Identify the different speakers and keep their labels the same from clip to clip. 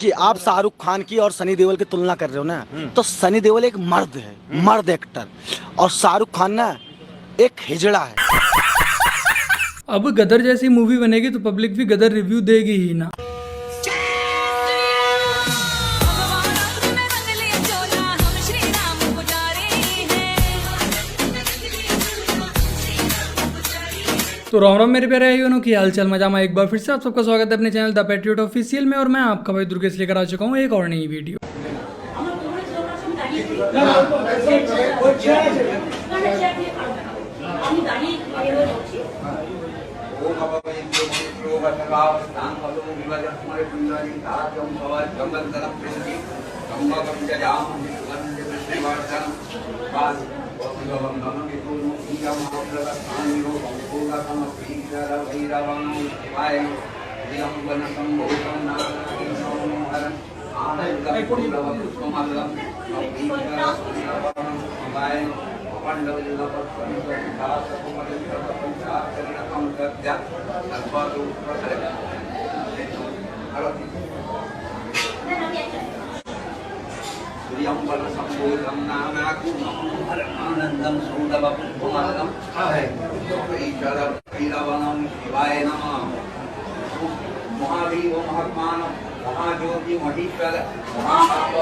Speaker 1: कि आप शाहरुख खान की और सनी देओल की तुलना कर रहे हो ना, तो सनी देओल एक मर्द है, मर्द एक्टर, और शाहरुख खान ना एक हिजड़ा है।
Speaker 2: अब गदर जैसी मूवी बनेगी तो पब्लिक भी गदर रिव्यू देगी ही ना। तो राम राम मेरे प्यारे भाइयों की हाल चाल मजा में एक बार फिर से आप सबका स्वागत है अपने चैनल द पैट्रियट ऑफिशियल में। और मैं आपका भाई दुर्गेश लेकर आ चुका हूँ एक और नई वीडियो।
Speaker 3: महादेव महात्मान महाज्योति महीश्वर महादेव।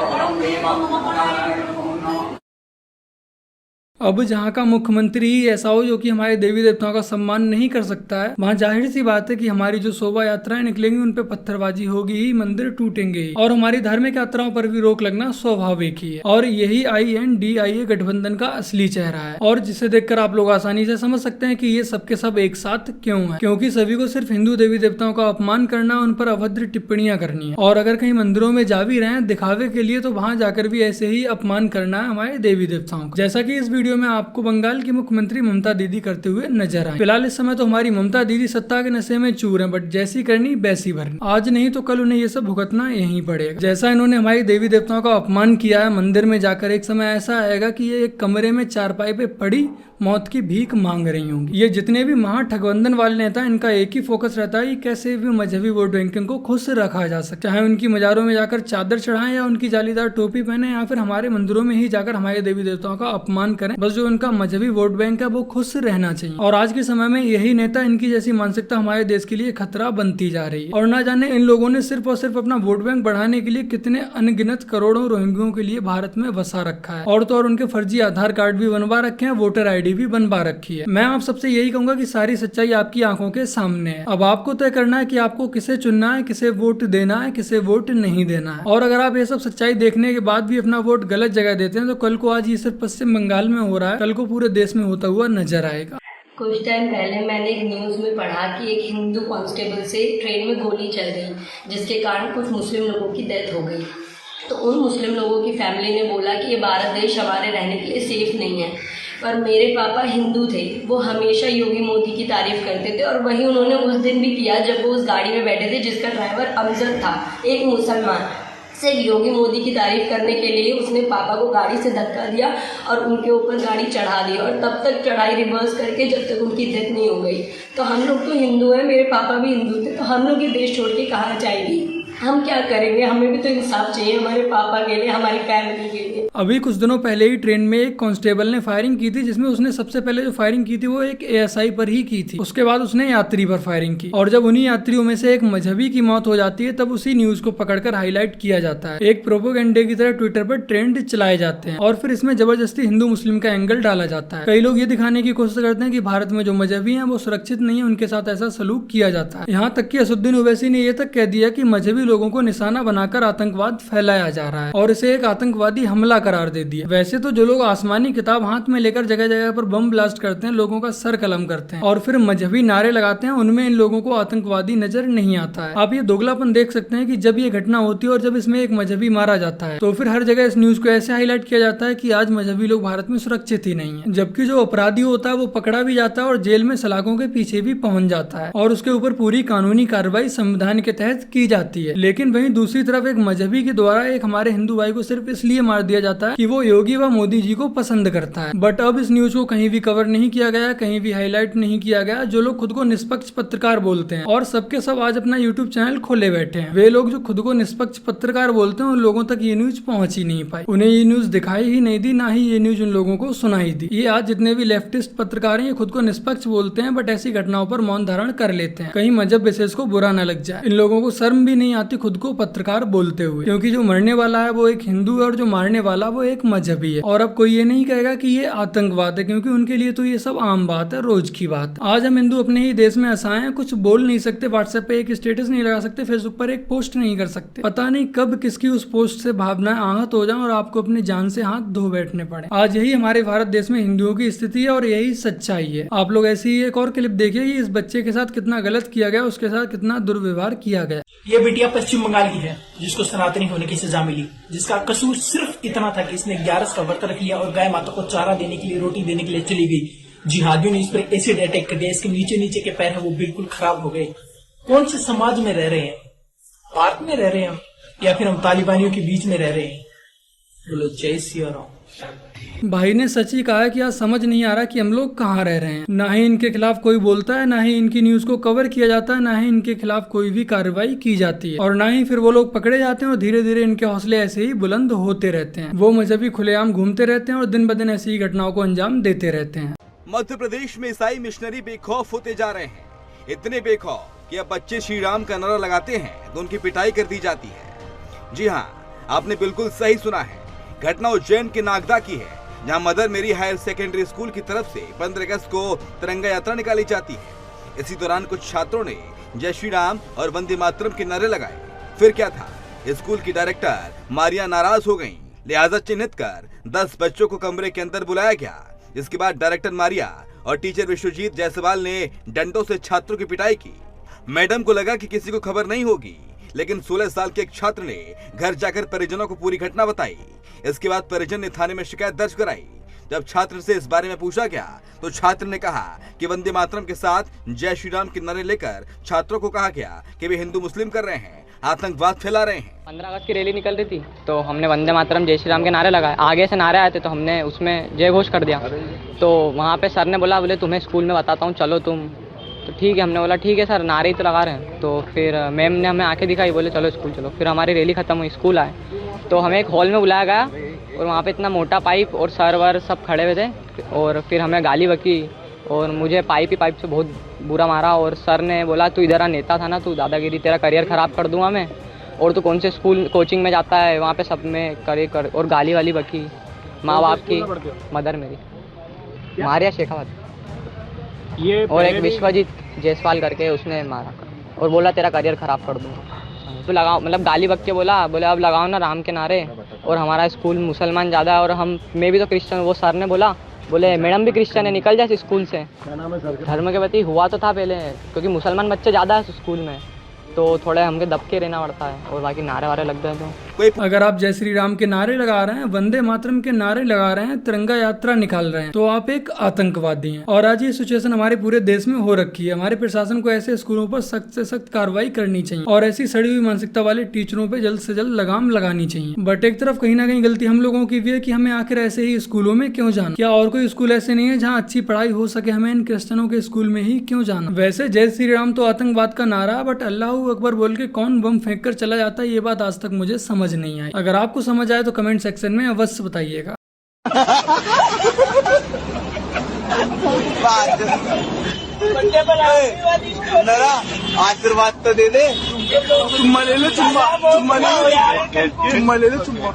Speaker 2: अब जहाँ का मुख्यमंत्री ही ऐसा हो जो कि हमारे देवी देवताओं का सम्मान नहीं कर सकता है, वहाँ जाहिर सी बात है कि हमारी जो शोभा यात्राएं निकलेंगी उन पे पत्थरबाजी होगी ही, मंदिर टूटेंगे ही, और हमारी धार्मिक यात्राओं पर भी रोक लगना स्वाभाविक ही है। और यही INDIA गठबंधन का असली चेहरा है, और जिसे देखकर आप लोग आसानी से समझ सकते हैं कि ये सबके सब एक साथ क्यों है। क्योंकि सभी को सिर्फ हिंदू देवी देवताओं का अपमान करना, उन पर अभद्र टिप्पणियां करनी है, और अगर कहीं मंदिरों में जा भी रहे हैं दिखावे के लिए तो वहां जाकर भी ऐसे ही अपमान करना है हमारे देवी देवताओं को, जैसा की इस वीडियो में आपको बंगाल की मुख्यमंत्री ममता दीदी करते हुए नजर आए। फिलहाल इस समय तो हमारी ममता दीदी सत्ता के नशे में चूर हैं, बट जैसी करनी वैसी भरनी। आज नहीं तो कल उन्हें ये सब भुगतना यहीं पड़ेगा। जैसा इन्होंने हमारी देवी देवताओं का अपमान किया है मंदिर में जाकर, एक समय ऐसा आएगा कि ये एक कमरे में चारपाई पे पड़ी मौत की भीख मांग रही होंगी। ये जितने भी महाठगबंधन वाले नेता, इनका एक ही फोकस रहता है कि कैसे भी मजहबी वोट बैंकिंग को खुश रखा जा सकता है। चाहे उनकी मजारों में जाकर चादर चढ़ाएं या उनकी जालीदार टोपी पहने, या फिर हमारे मंदिरों में ही जाकर हमारे देवी देवताओं का अपमान करें, बस जो उनका मजहबी वोट बैंक है वो खुश रहना चाहिए। और आज के समय में यही नेता, इनकी जैसी मानसिकता हमारे देश के लिए खतरा बनती जा रही है। और ना जाने इन लोगों ने सिर्फ और सिर्फ अपना वोट बैंक बढ़ाने के लिए कितने अनगिनत करोड़ों रोहिंग्यों के लिए भारत में बसा रखा है, और तो और उनके फर्जी आधार कार्ड भी बनवा रखे हैं, वोटर ID भी बनवा रखी है। मैं आप सबसे यही कहूंगा कि सारी सच्चाई आपकी आंखों के सामने है। अब आपको तय करना है कि आपको किसे चुनना है, किसे वोट देना है, किसे वोट नहीं देना है। और अगर आप ये सब सच्चाई देखने के बाद भी अपना वोट गलत जगह देते हैं तो कल को, आज ये सिर्फ पश्चिम बंगाल में हो रहा है, कल को पूरे देश में होता हुआ नजर आएगा।
Speaker 4: कुछ टाइम पहले मैंने एक न्यूज़ में पढ़ा कि एक हिंदू कांस्टेबल से ट्रेन में गोली चल गई, जिसके कारण कुछ मुस्लिम लोगों की डेथ हो गई। तो उन मुस्लिम लोगों की फैमिली ने बोला कि ये भारत देश हमारे रहने के लिए सेफ नहीं है। पर मेरे पापा हिंदू थे, वो हमेशा योगी मोदी की तारीफ़ करते थे, और वही उन्होंने उस दिन भी किया जब वो उस गाड़ी में बैठे थे जिसका ड्राइवर अमजद था, एक मुसलमान। सिर्फ योगी मोदी की तारीफ करने के लिए उसने पापा को गाड़ी से धक्का दिया और उनके ऊपर गाड़ी चढ़ा दी, और तब तक चढ़ाई रिवर्स करके जब तक उनकी डेथ नहीं हो गई। तो हम लोग तो हिंदू हैं, मेरे पापा भी हिंदू थे, तो हम लोग ये देश छोड़ के कहाँ जाएंगे? हम क्या करेंगे? हमें भी तो इंसाफ चाहिए हमारे पापा के लिए, हमारी फैमिली के लिए।
Speaker 2: अभी कुछ दिनों पहले ही ट्रेन में एक कांस्टेबल ने फायरिंग की थी, जिसमें उसने सबसे पहले जो फायरिंग की थी वो एक ASI पर ही की थी। उसके बाद उसने यात्री पर फायरिंग की, और जब उन्हीं यात्रियों में से एक मजहबी की मौत हो जाती है तब उसी न्यूज को पकड़कर हाईलाइट किया जाता है। एक प्रोपोगेंडे की तरह ट्विटर पर ट्रेंड चलाए जाते हैं, और फिर इसमें जबरदस्ती हिंदू मुस्लिम का एंगल डाला जाता है। कई लोग ये दिखाने की कोशिश करते हैं कि भारत में जो मजहबी हैं वो सुरक्षित नहीं है, उनके साथ ऐसा सलूक किया जाता है। यहाँ तक कि असदुद्दीन ओवैसी ने यह तक कह दिया कि मजहबी लोगों को निशाना बनाकर आतंकवाद फैलाया जा रहा है, और इसे एक आतंकवादी हमला करार दे दिया। वैसे तो जो लोग आसमानी किताब हाथ में लेकर जगह जगह पर बम ब्लास्ट करते हैं, लोगों का सर कलम करते हैं और फिर मजहबी नारे लगाते हैं, उनमें इन लोगों को आतंकवादी नजर नहीं आता है। आप ये दोगलापन देख सकते हैं कि जब ये घटना होती है और जब इसमें एक मजहबी मारा जाता है तो फिर हर जगह इस न्यूज को ऐसे हाईलाइट किया जाता है कि आज मजहबी लोग भारत में सुरक्षित ही नहीं है, जबकि जो अपराधी होता है वो पकड़ा भी जाता है और जेल में सलाखों के पीछे भी पहुंच जाता है, और उसके ऊपर पूरी कानूनी कार्रवाई संविधान के तहत की जाती है। लेकिन वहीं दूसरी तरफ एक मजहबी के द्वारा एक हमारे हिंदू भाई को सिर्फ इसलिए मार दिया जाता है कि वो योगी व मोदी जी को पसंद करता है। बट अब इस न्यूज को कहीं भी कवर नहीं किया गया, कहीं भी हाईलाइट नहीं किया गया। जो लोग खुद को निष्पक्ष पत्रकार बोलते हैं और सबके सब आज अपना यूट्यूब चैनल खोले बैठे हैं, वे लोग जो खुद को निष्पक्ष पत्रकार बोलते हैं उन लोगों तक ये न्यूज पहुंच ही नहीं पाई। उन्हें ये न्यूज दिखाई ही नहीं दी, ना ही ये न्यूज उन लोगों को सुनाई दी। ये आज जितने भी लेफ्टिस्ट पत्रकार हैं ये खुद को निष्पक्ष बोलते हैं, बट ऐसी घटनाओं पर मौन धारण कर लेते हैं, कहीं मजहब विशेष को बुरा न लग जाए। इन लोगों को शर्म भी नहीं आती खुद को पत्रकार बोलते हुए, क्योंकि जो मरने वाला है वो एक हिंदू है और जो मारने वाला वो एक मजहबी है। और अब कोई ये नहीं कहेगा कि ये आतंकवाद है, क्योंकि उनके लिए तो ये सब आम बात है, रोज की बात। आज हम हिंदू अपने ही देश में असाए हैं, कुछ बोल नहीं सकते, व्हाट्सएप पे एक स्टेटस नहीं लगा सकते, फेसबुक पर एक पोस्ट नहीं कर सकते। पता नहीं कब किसकी उस पोस्ट से भावनाएं आहत हो जाएं और आपको अपनी जान से हाथ धो बैठने पड़े। आज यही हमारे भारत देश में हिंदुओं की स्थिति है और यही सच्चाई है। आप लोग ऐसी एक और क्लिप देखिए कि इस बच्चे के साथ कितना गलत किया गया, उसके साथ कितना दुर्व्यवहार किया गया।
Speaker 5: ये बिटिया पश्चिम बंगाल की है जिसको सनातनी होने की सजा मिली, जिसका कसूर सिर्फ इतना था कि इसने 11 का व्रत रख लिया और गाय माता को चारा देने के लिए, रोटी देने के लिए चली गई। जिहादियों ने इस पर एसिड अटैक कर दिया, इसके नीचे नीचे के पैर है वो बिल्कुल खराब हो गए। कौन से समाज में रह रहे हैं? पार्क में रह रहे हैं हम या फिर हम तालिबानियों के बीच में रह रहे हैं? बोलो जय सिया राम।
Speaker 2: भाई ने सच ही कहा है कि आज समझ नहीं आ रहा कि हम लोग कहाँ रह रहे हैं। ना ही इनके खिलाफ कोई बोलता है, ना ही इनकी न्यूज को कवर किया जाता है, ना ही इनके खिलाफ कोई भी कार्रवाई की जाती है, और ना ही फिर वो लोग पकड़े जाते हैं और धीरे धीरे इनके हौसले ऐसे ही बुलंद होते रहते हैं। वो मजहबी खुलेआम घूमते रहते हैं और दिन ब दिन ऐसी ही घटनाओं को अंजाम देते रहते हैं।
Speaker 6: मध्य प्रदेश में ईसाई मिशनरी बेखौफ होते जा रहे हैं, इतने बेखौफ कि अब बच्चे श्री राम का नारा लगाते हैं तो उनकी पिटाई कर दी जाती है। जी हाँ, आपने बिल्कुल सही सुना है। घटना उज्जैन के नागदा की है, जहां मदर मेरी हायर सेकेंडरी स्कूल की तरफ से 15 अगस्त को तिरंगा यात्रा निकाली जाती है। इसी दौरान कुछ छात्रों ने जय श्री राम और वंदे मातरम के नारे लगाए। फिर क्या था, स्कूल की डायरेक्टर मारिया नाराज हो गयी, लिहाजा चिन्हित कर 10 बच्चों को कमरे के अंदर बुलाया गया, जिसके बाद डायरेक्टर मारिया और टीचर विश्वजीत जायसवाल ने डंडों से छात्रों की पिटाई की। मैडम को लगा कि किसी को खबर नहीं होगी, लेकिन 16 साल के एक छात्र ने घर जाकर परिजनों को पूरी घटना बताई। इसके बाद परिजन ने थाने में शिकायत दर्ज कराई। जब छात्र से इस बारे में पूछा गया तो छात्र ने कहा कि वंदे मातरम के साथ जय श्री राम के नारे लेकर छात्रों को कहा गया कि वे हिंदू मुस्लिम कर रहे हैं, आतंकवाद फैला रहे हैं।
Speaker 7: 15 अगस्त की रैली निकल रही थी तो हमने वंदे मातरम जय श्री राम के नारे लगाए। आगे से नारे आए थे तो हमने उसमें जय घोष कर दिया। तो वहाँ पे सर ने बोले तुम्हें स्कूल में बताता हूँ, चलो तुम। तो ठीक है, हमने बोला ठीक है सर, नारे ही तो लगा रहे हैं। तो फिर मैम ने हमें आके दिखाई, बोले चलो स्कूल चलो। फिर हमारी रैली खत्म हुई, स्कूल आए तो हमें एक हॉल में बुलाया गया और वहाँ पे इतना मोटा पाइप और सर वर सब खड़े हुए थे और फिर हमें गाली बकी और मुझे पाइप से बहुत बुरा मारा। और सर ने बोला तू इधर नेता था ना, तू दादागिरी, तेरा करियर ख़राब कर दूंगा मैं, और तू कौन से स्कूल कोचिंग में जाता है, वहाँ पे सब में करियर कर। और गाली वाली बकी माँ बाप की, मदर मेरी मारिया शेखावत ये, और एक विश्वजीत जायसवाल करके उसने मारा और बोला तेरा करियर ख़राब कर दूंगा। तो लगाओ, मतलब गाली बक के बोले अब लगाओ ना राम के नारे, और हमारा स्कूल मुसलमान ज़्यादा है और मैं भी तो क्रिश्चियन। वो सर ने बोले मैडम भी क्रिश्चियन है, निकल जाए स्कूल से। धर्म के प्रति हुआ तो था पहले, क्योंकि मुसलमान बच्चे ज़्यादा है स्कूल में, तो थोड़े हमके दब के रहना पड़ता है और बाकी नारे वारे लग गए। तो
Speaker 2: अगर आप जय श्री राम के नारे लगा रहे हैं, वंदे मातरम के नारे लगा रहे हैं, तिरंगा यात्रा निकाल रहे हैं, तो आप एक आतंकवादी हैं। और आज ये सिचुएशन हमारे पूरे देश में हो रखी है। हमारे प्रशासन को ऐसे स्कूलों पर सख्त से सख्त कार्रवाई करनी चाहिए और ऐसी सड़ी हुई मानसिकता वाले टीचरों पे जल्द से जल्द लगाम लगानी चाहिए। बट एक तरफ कहीं ना कहीं गलती हम लोगों की भी है कि हमें आखिर ऐसे ही स्कूलों में क्यों जाना। क्या और कोई स्कूल ऐसे नहीं है जहाँ अच्छी पढ़ाई हो सके? हमें इन क्रिश्चियनों के स्कूल में ही क्यों जाना? वैसे जय श्री राम तो आतंकवाद का नारा, बट अल्लाह अकबर बोल के कौन बम फेंक कर चला जाता है, ये बात आज तक मुझे समझ नहीं आई। अगर आपको समझ आए तो कमेंट सेक्शन में अवश्य बताइएगा।
Speaker 1: आशीर्वाद तो दे दे, चुम्मा ले लो, चुम्मा ले लो, चुम्मा।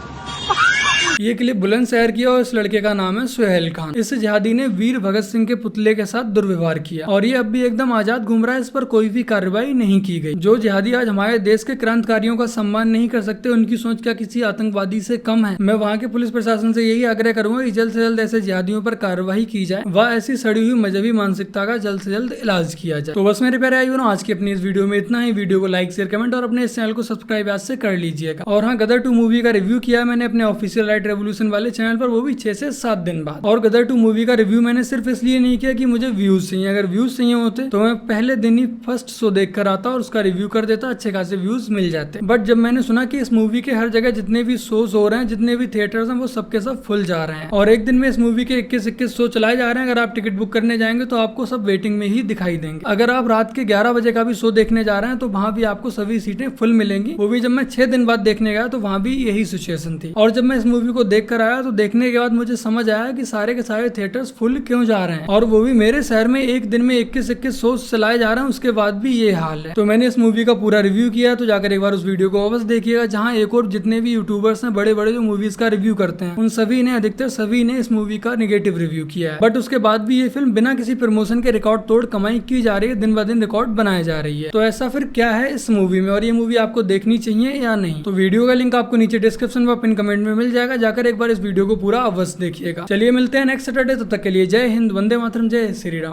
Speaker 2: ये क्लिप बुलंदशहर की और इस लड़के का नाम है सुहेल खान। इस जिहादी ने वीर भगत सिंह के पुतले के साथ दुर्व्यवहार किया और ये अब भी एकदम आजाद घूम रहा है। इस पर कोई भी कार्रवाई नहीं की गई। जो जिहादी आज हमारे देश के क्रांतिकारियों का सम्मान नहीं कर सकते, उनकी सोच क्या किसी आतंकवादी से कम है? मैं वहाँ के पुलिस प्रशासन से यही आग्रह करूंगा कि जल्द से जल्द ऐसे जिहादियों पर कार्रवाई की जाए, वह ऐसी सड़ी हुई मजहबी मानसिकता का जल्द से जल्द इलाज किया जाए। तो बस मेरे प्यारे भाइयों, आज की अपनी इस वीडियो में इतना ही। वीडियो को लाइक, शेयर, कमेंट और अपने इस चैनल को सब्सक्राइब आज से कर लीजिएगा। और हाँ, गदर 2 मूवी का रिव्यू किया मैंने अपने ऑफिशियल नाइट रेवोल्यूशन वाले चैनल पर, वो भी 6 से 7 दिन बाद। और गदर 2 मूवी का रिव्यू मैंने सिर्फ इसलिए नहीं किया कि मुझे व्यूज चाहिए। अगर व्यूज चाहिए होते तो मैं पहले दिन ही फर्स्ट शो देख कर आता और उसका रिव्यू कर देता, अच्छे खासे व्यूज मिल जाते। बट जब मैंने सुना कि इस मूवी के हर जगह जितने भी शोज हो रहे हैं, जितने भी थिएटर्स हैं, वो सबके सब फुल जा रहे हैं और एक दिन में इस मूवी के 21 शो चलाए जा रहे हैं। अगर आप टिकट बुक करने जाएंगे तो आपको सब वेटिंग में ही दिखाई देंगे। अगर आप रात के 11 बजे का भी शो देखने जा रहे हैं तो वहां भी आपको सभी सीटें फुल मिलेंगी। वो भी जब मैं 6 दिन बाद देखने गया तो वहां भी यही सिचुएशन थी। और जब मैं इस मूवी को देख कर आया तो देखने के बाद मुझे समझ आया कि सारे के सारे थिएटर्स फुल क्यों जा रहे हैं, और वो भी मेरे शहर में एक दिन में 21 शो चलाए जा रहे हैं, उसके बाद भी ये हाल है। तो मैंने इस मूवी का पूरा रिव्यू किया, तो जाकर एक बार उस वीडियो को वापस देखिएगा, जहाँ एक और जितने भी यूट्यूबर्स हैं बड़े बड़े जो मूवीज का रिव्यू करते हैं, उन सभी ने, अधिकतर सभी ने इस मूवी का नेगेटिव रिव्यू किया है। बट उसके बाद भी ये फिल्म बिना किसी प्रमोशन के रिकॉर्ड तोड़ कमाई की जा रही है, दिन ब दिन रिकॉर्ड बनाए जा रही है। तो ऐसा फिर क्या है इस मूवी में, और ये मूवी आपको देखनी चाहिए या नहीं? तो वीडियो का लिंक आपको नीचे डिस्क्रिप्शन में पिन कमेंट में मिल जाएगा, जाकर एक बार इस वीडियो को पूरा अवश्य देखिएगा। चलिए मिलते हैं नेक्स्ट सैटरडे, तब तक के लिए जय हिंद, वंदे मातरम, जय श्री राम।